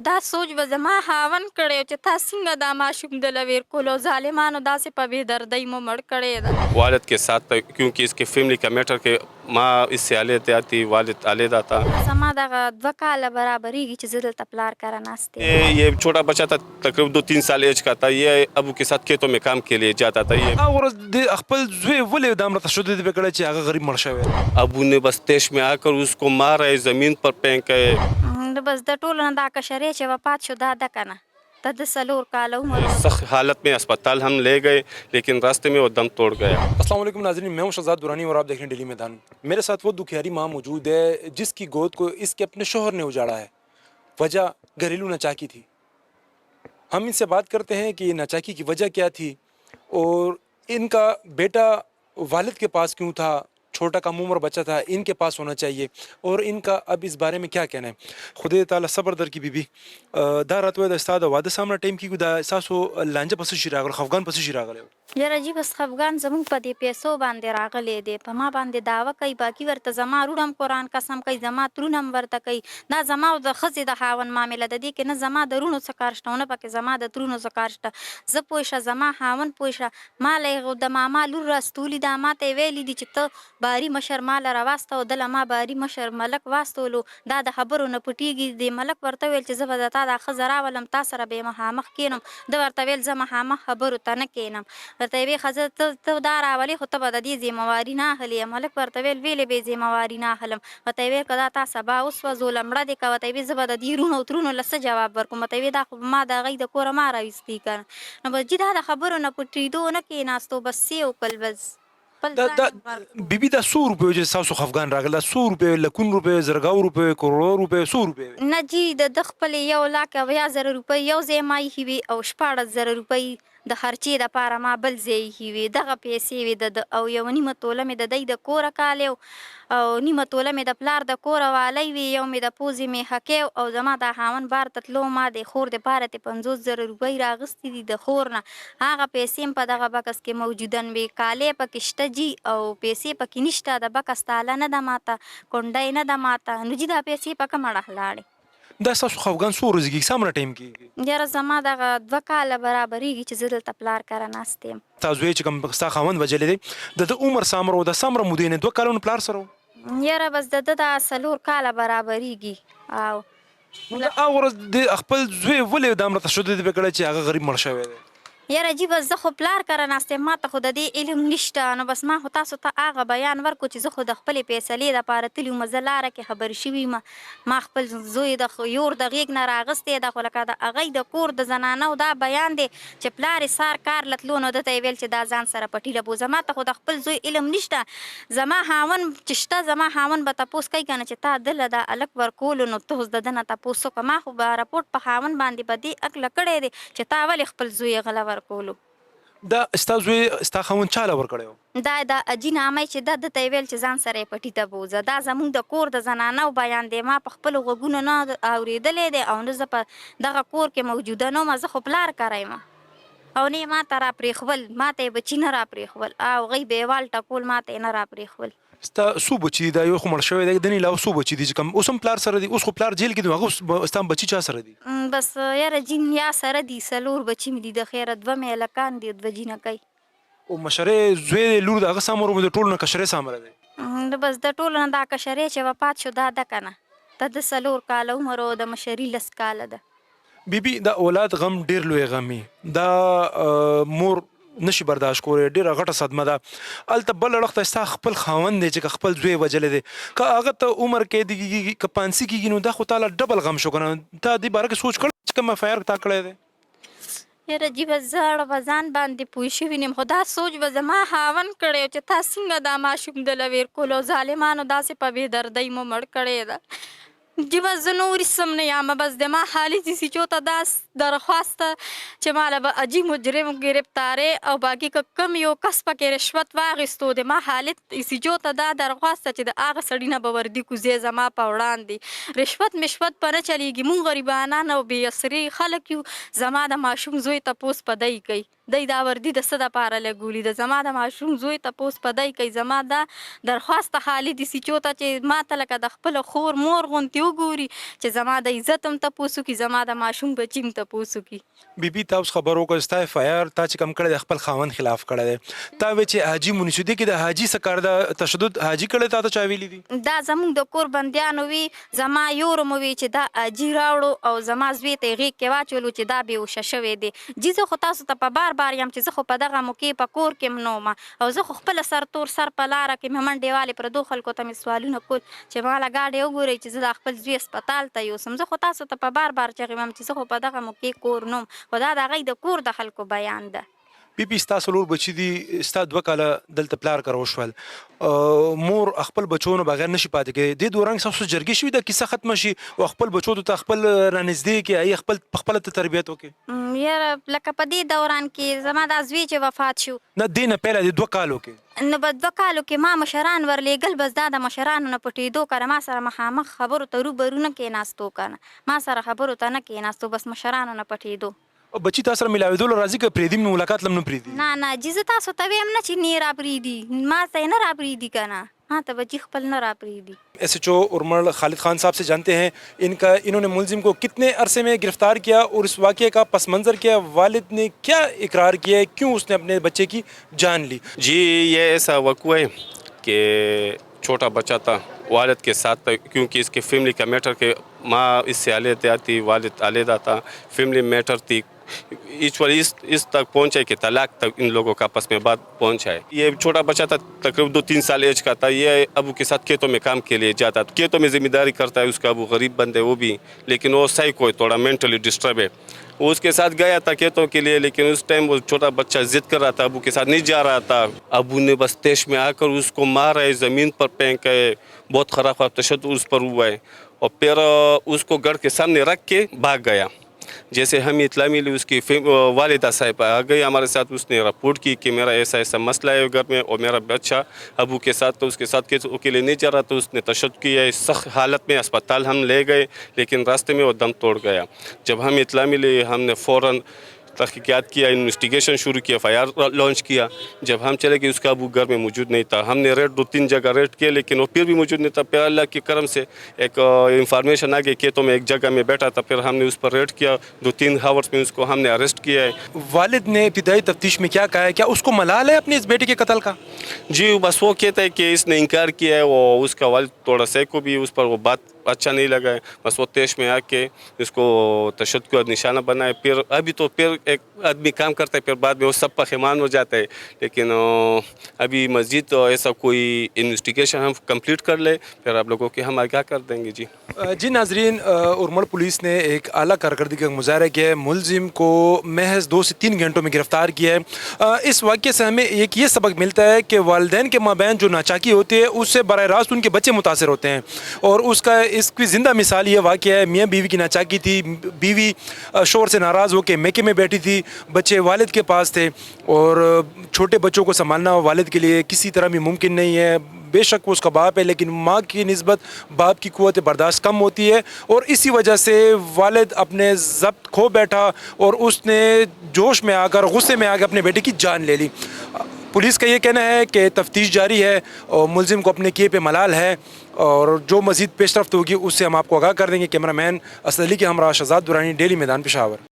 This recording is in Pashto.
دا سوچ به زما خاوند کړی چې تا څنګه دا ماشوم دله ویر کولو ظالمانو داسې په بې دردۍ مو مړ کړی ده. والد کے ساتھ کیونکہ اس کے فیملی کا میٹر کہ ماں اس سے علیحدہ تھی، والد علیحدہ تھا. زما دغه 2 کاله برابرېږي چې زه دلته پلار کره ناست یم. یہ چھوٹا بچہ تھا، تقریباً 2-3 سال ایج کا تھا. یہ ابو کے ساتھ کھیتوں میں کام کے لیے جاتا تھا. یہ هغه ورځ د خپل زوی ولې دا مړه تشدد وکړی چې هغه غریب مړ شوی. ابو نے بس تیش میں آ کر اس کو مارا ہے، زمین پر پھینکا ہے. بس د ټولو نه دا کشرې چې وفات شو دا ده که نه، دا د 4 کاله عمر. سخت حالت میں اسپتال ہم لے گئے لیکن راستے میں وہ دم توڑ گیا. السلام علیکم ناظرین، میں ہوں شہزاد دورانی اور آپ دیکھ رہے ہیں ڈیلی میدان. میرے ساتھ وہ دکھیاری ماں موجود ہے جس کی گود کو اس کے اپنے شوہر نے اجاڑا ہے. وجہ گھریلو ناچاکی تھی. ہم ان سے بات کرتے ہیں کہ یہ ناچاکی کی وجہ کیا تھی اور ان کا بیٹا والد کے پاس کیوں تھا، چھوٹا کم عمر بچہ تھا، ان کے پاس ہونا چاہیے، اور ان کا اب اس بارے میں کیا کہنا ہے. خدای تعالی صبر در کی بیبي دا راتوی د استاد واده سامنے ټیم کې دا احساسو لانجه پس شي راغله، خفګان پس شي راغله. یاره جی بس خفګان زموږ په دې پیسو باندې راغلی دی، په ما باندې دعوه کوي، باقي ورته زما روڼ هم قرآن قسم کوي، زما ترونه هم ورته کوي. دا زما او د ښځې د خاوند معامله د دې کې نه زما د روڼو څه کار شته او نه پکې زما د ترونو څه کار شته. زه پوه شه، زما خاوند پوه شه، ما له د ماما لور راستولي ده، ما ته یې ویلي دي چې ته باري مشر ما له راواستوه، دله ما باري مشر ملک واستولو. دا د خبرو نه پټېږي. د ملک ورته ویل چې زه به د تا دا ښځه راولم، تا سره به یې مخامخ کښېنم. ده ورته ویل زه مخامخ خبرو ته نه کښېنم. ورته یې ویې ښځه ته دا راولې خو ته به د دې ذمهواري نه اخلې. ملک ورته ویل ویلې به یې ذمهواري نه اخلم. ورته یې ویل که دا تا سبا وسوځوله مړه دې که. ورته یې ویل زه به د دې روڼو ترونو له څه جواب ورکړم. ورته یې ویل دا خو ما د هغوی د کوره ما راویستي که نه. نو بس جي دا د خبرو نه پټېدو نه کښېناستو، بس یې وکړل بس. بیبي دا 100 روپیو چې ستاسو خفګان راغلی، دا 100 روپیو، لکون روپیو، زرګاو روپیو، کروڑو روپیو، 100 روپیو؟ نه جي د خپلې 1,80,000 روپۍ یو ځای ما ایښي وي او 14,000 روپۍ د خرچې دپاره ما بل ځای ایښي وي. دغه پیسې وې د او 1.5 توله مې د دی د کوره کالی او 1.5 توله مې د پلار د کوره والی وي، یو مې د پوزې میخکۍ او زما دا خاوند بار ته تلو، ما د خور دپاره ترې 50,000 روپۍ راغستې دي د خور نه. هغه پیسې هم په دغه بکس کې موجودن وي. کالی پکې شته جي او پیسې پکې نشته. د بکس تاله نه ده ماته، کونډۍ نه ده ماته. نو جي دا پیسې په کومه اړه لاړې؟ دا ستاسو خفګان څو ورځې کېږي، څومره ټایم کېږي؟ یاره زما دغه 2 کاله برابرېږي چې زه دلته پلار کره ناست یم. ستا زوی چې کوم ستا خاوند وژلی دی، د ده عمر څومره و، د څومره مودې نه 2 کالونه پلار سره و؟ یاره بس د ده دا 4 کاله برابرېږي. او نو د هغه ورځ د خپل زوی ولې دا مړه تشدد وکړی چې هغه غریب مړ شوی دی؟ یاره جي بس زه خو پلار کره ناست یم، ما ته خو د دې علم نشته. نو بس ما خو تاسو ته هغه بیان ورکړو چې زه خو د خپلې فیصلې دپاره تلي وم. زه لاره کې خبر شوي یم. ما خپل زوی د یور د غېږ نه راغستی ده، خو لکه د هغوی د کور د زنانو دا بیان دی چې پلار یې سار کار له تلو نو ده ته یې ویل چې دا ځان سره پټي لبوزه. ما ته خو د خپل زوی علم نشته. زما خاوند چې شته، زما خاوند به تپوس کوي که نه چې تا دله دا هلک ورکولو نو ته اوس د ده نه تپوس وکړه. ما خو به راپورټ په خاوند باندې به دې هکله کړی دی چې تا ولې خپل زوی غله ورکولو. دا ستا زوی ستا خاوند چاله ورکړی و؟ دا د اجي نامه چې ده ته یې ویل چې ځان سره یې پټي ته بوځه. دا زموږ د کور د زنانو بیان دی. ما په خپلو غوږونو نه اورېدلی دی او نه زه په دغه کور کې موجوده نه وم. زه خو پلار کره یم او نه یې ما ته راپرېښول، ما ته یې بچي نه راپرېښول او هغوی بېوال ټکول، ما ته یې نه راپرېښول. ستا څو بچي دي؟ دا یو خو مړ شوی دی، د نه علاوه څو بچي دي چې کوم اوس هم پلار سره دي؟ اوس خو پلار جیل کې دی، هغه ستا بچي چا سره دي؟ بس یاره جین یا سره دي، 4 بچي مې دي د خیره، 2 مې هلکان دي، 2 جینکۍ. او مشرې زوی دی، لور د هغه څه عمر و، د ټولو نه کشرې څه عمره دی؟ بس د ټولو نه دا کشرې چې وفات شو دا ده که نه، د ده 4 کاله عمر او د مشري 10 کاله ده. بیبي دا اولاد غم ډېر لوی غم وي. دا مور نشي برداشت کولی، ډېره غټه صدمه ده. هلته بل اړخ ته ستا خپل خاوند دی چې خپل زوی وژلی دی، که هغه ته عمر قیدي کېږي که پانسي کېږي نو دا خو تا له ډبل غم شو که نه؟ تا دې باره کې سوچ کړی چې کوم اف آی آر تا کړی دی؟ یاره جي بس زه اړه به ځان باندې پوه شوي نیم، خو دا سوچ به زما خاوند کړی و چې تا څنګه دا ماشوم دله ویر کولو، ظالمانو داسې په بې دردۍ مو مړ کړی ده. جي بس زه نورې سم نه یمه، بس د ما خالص سیچو ته دا درخواسته چې ما له به اجي مجرم ګرفتارې او باقي که کم یو کس پکې رشوت واخیستو، د ما خالد سیچو ته دا درخواسته چې د هغه سړي نه به وردي کوزې زما په وړاندې. رشوت مشوت په نه چلېږي، مونږ غریبانان او بې اسرې خلک یو. زما د ماشوم زوی تپوس په دی کوي، دی دا وردي د څه دپاره لګولي د زما د ماشوم زوی تپوس په دی کوي زما دا درخواسته خالي دي سي چوته چې ما ته لکه د خپل خور مور غوندې وګوري چې زما د عزت هم تپوس وکړي زما د ماشوم بچي هم تپوس وکړي بیبي تا اوس خبر وکړه ستا اف آی آر تا چې کوم کړی د خپل خاوند خلاف کړی دی تا وایې چې حاجي منشودي کې د حاجي څه کار د تشدد حاجي کړی تا ته چا ویلي دي دا زموږ د کور بندیانو وي زما یور مو وي چې دا حاجي راوړو او زما زوی ته یې غېږ کې واچولو چې دا بېهوشه شوی دی جي زه خو تاسو ته په بار یم چې زه خو په دغه موقع په کور کې م نه وم او زه خو خپله سرتور سر په لاره کې مې منډې والې پردو خلکو ته مې سوالونه کول چې ما له ګاډۍ وګورئ چې زه دا خپل زوی اسپتال ته یوسم زه خو تاسو ته په بار چغې وم چې زه خو په دغه موقع کور نه وم خو دا د هغوی د کور د خلکو بیان ده بیبي ستا څلور بچي دي ستا 2 کاله دلته پلار کره وشول مور خپل بچو نه بغیر نشي پاتې کېدی دې دوران ستاسو جرګې شوي ده کیسه ختمه شي او خپل بچو ته خپل رانږدې کړي هغې خپل پخپله ته تربیت وکړي یاره لکه په دې دوران کې زما دا زوی چې وفات شو نه دې نه پهله د 2 کالو کې نو په 2 کالو کې ما مشران ورلېږل بس دا د مشرانو نه پټېدو کنه ما سره مخامخ خبرو ته روبرو نه کېناستو کنه ما سره خبرو ته نه کېناستو بس مشرانو نه پټېدو بچی تا سره ملاوېدلو راځي که پرېږدي ملاقات لم نه پرېږدي نه نه جي زه تاسو ته ویم نه چې نه راپرېږدي ما ته یې نه راپرېږدي که نه ما ته بچي خپل نه راپرېږدي ایس ایچ او ارمل خالد خان صاحب سے جانتے ہیں انہوں نے ملزم کو کتنے عرصے میں گرفتار کیا اور اس واقعے کا پس منظر کیا والد نے کیا اقرار کیا ہے کیوں اس نے اپنے بچے کی جان لی جی یہ ایسا وقوع ہے کہ چھوٹا بچہ تھا والد کے ساتھ تھا کیونکہ اس کے فیملی کا میٹر کہ ماں اس سے علیحدہ تھی والد علیحدہ تھا فیملی میٹر تھی ایچولی اس تک پہنچا کہ طلاق تک ان لوگوں کا آپس میں بات پہنچا ہے یہ چھوٹا بچہ تھا تقریباً 2-3 سال ایج کا تھا یہ ابو کے ساتھ کھیتوں میں کام کے لیے جاتا ہے کھیتوں میں ذمہ داری کرتا ہے اس کا ابو غریب بند ہے وہ بھی لیکن وہ سائیکو ہے تھوڑا مینٹلی ڈسٹرب ہے وہ اس کے ساتھ گیا تھا کھیتوں کے لیے لیکن اس ٹائم وہ چھوٹا بچہ ضد کر رہا تھا ابو کے ساتھ نہیں جا رہا تھا ابو نے بس تیش میں آ کر اس کو مارا ہے زمین پر پھینکا ہے بہت خراب تشدد اس پر ہوا ہے اور پھر اس کو گھر کے سامنے رکھ کے بھاگ گیا جیسے ہمیں اطلاع ملی اس کی والدہ صاحب آ گئی ہمارے ساتھ اس نے رپورٹ کی کہ میرا ایسا ایسا مسئلہ ہے گھر میں اور میرا بچہ ابو کے ساتھ تو اس کے ساتھ کے لیے نہیں جا رہا تو اس نے تشدد کیا ہے سخت حالت میں اسپتال ہم لے گئے لیکن راستے میں وہ دم توڑ گیا جب ہمیں اطلاع ملی ہم نے فوراً تحقیقات کیا انویسٹیگیشن شروع کیا FIR لانچ کیا جب ہم چلے گئے اس کا ابو گھر میں موجود نہیں تھا ہم نے ریڈ 2-3 جگہ ریڈ کیے لیکن وہ پھر بھی موجود نہیں تھا پھر اللہ کے کرم سے ایک انفارمیشن آ گئی کھیتوں میں ایک جگہ میں بیٹھا تھا پھر ہم نے اس پر ریڈ کیا 2-3 ہاورس میں اس کو ہم نے اریسٹ کیا ہے والد نے ابتدائی تفتیش میں کیا کہا ہے کیا اس کو ملال ہے اپنے اس بیٹے کے قتل کا جی بس وہ کہتا ہے کہ اس نے انکار کیا ہے وہ اس کا والد تھوڑا سیکو بھی اس پر وہ بات اچھا نہیں لگا ہے بس وہ تیش میں آ کے اس کو تشدد کا نشانہ بنائے پھر ابھی تو پھر ایک آدمی کام کرتا ہے پھر بعد میں وہ سب پخیمان ہو جاتا ہے لیکن ابھی مزید ایسا کوئی انویسٹیگیشن ہم کمپلیٹ کر لے پھر آپ لوگوں کے ہم آگاہ کر دیں گے جی ناظرین ارمل پولیس نے ایک اعلیٰ کارکردگی کا مظاہرہ کیا ہے ملزم کو محض 2 سے 3 گھنٹوں میں گرفتار کیا ہے اس واقعے سے ہمیں ایک یہ سبق ملتا ہے کہ والدین کے مابین جو ناچاکی ہوتی ہے اس سے براہ راست ان کے بچے متاثر ہوتے ہیں اور اس کی زندہ مثال یہ واقعہ ہے میاں بیوی کی ناچاکی تھی بیوی شوہر سے ناراض ہو کے میکے میں بیٹھی تھی بچے والد کے پاس تھے اور چھوٹے بچوں کو سنبھالنا والد کے لیے کسی طرح بھی ممکن نہیں ہے بے شک وہ اس کا باپ ہے لیکن ماں کی نسبت باپ کی قوت برداشت کم ہوتی ہے اور اسی وجہ سے والد اپنے ضبط کھو بیٹھا اور اس نے جوش میں آ کر غصے میں آ کے اپنے بیٹے کی جان لے لی پولیس کا یہ کہنا ہے کہ تفتیش جاری ہے اور ملزم کو اپنے کیے پہ ملال ہے اور جو مزید پیش رفت ہوگی اس سے ہم آپ کو آگاہ کر دیں گے کیمرہ مین اسد علی کے ہمراہ شہزاد درانی ڈیلی میدان پشاور